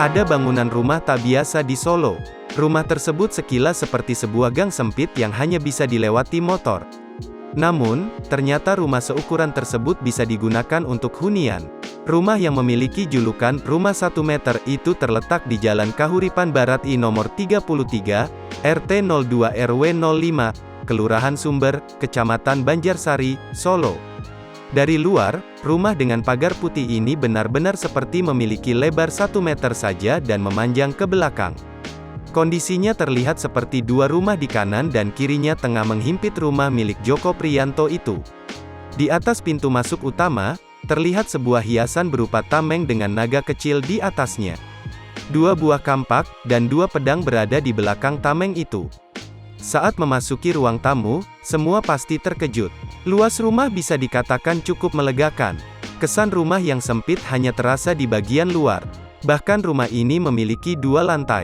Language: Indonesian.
Ada bangunan rumah tak biasa di Solo. Rumah tersebut sekilas seperti sebuah gang sempit yang hanya bisa dilewati motor. Namun, ternyata rumah seukuran tersebut bisa digunakan untuk hunian. Rumah yang memiliki julukan "Rumah 1 Meter" itu terletak di Jalan Kahuripan Barat I nomor 33, RT 02 RW 05, Kelurahan Sumber, Kecamatan Banjarsari, Solo. Dari luar, rumah dengan pagar putih ini benar-benar seperti memiliki lebar 1 meter saja dan memanjang ke belakang. Kondisinya terlihat seperti dua rumah di kanan dan kirinya tengah menghimpit rumah milik Joko Priyanto itu. Di atas pintu masuk utama, terlihat sebuah hiasan berupa tameng dengan naga kecil di atasnya. Dua buah kampak, dan dua pedang berada di belakang tameng itu. Saat memasuki ruang tamu, semua pasti terkejut. Luas rumah bisa dikatakan cukup melegakan. Kesan rumah yang sempit hanya terasa di bagian luar. Bahkan rumah ini memiliki 2 lantai.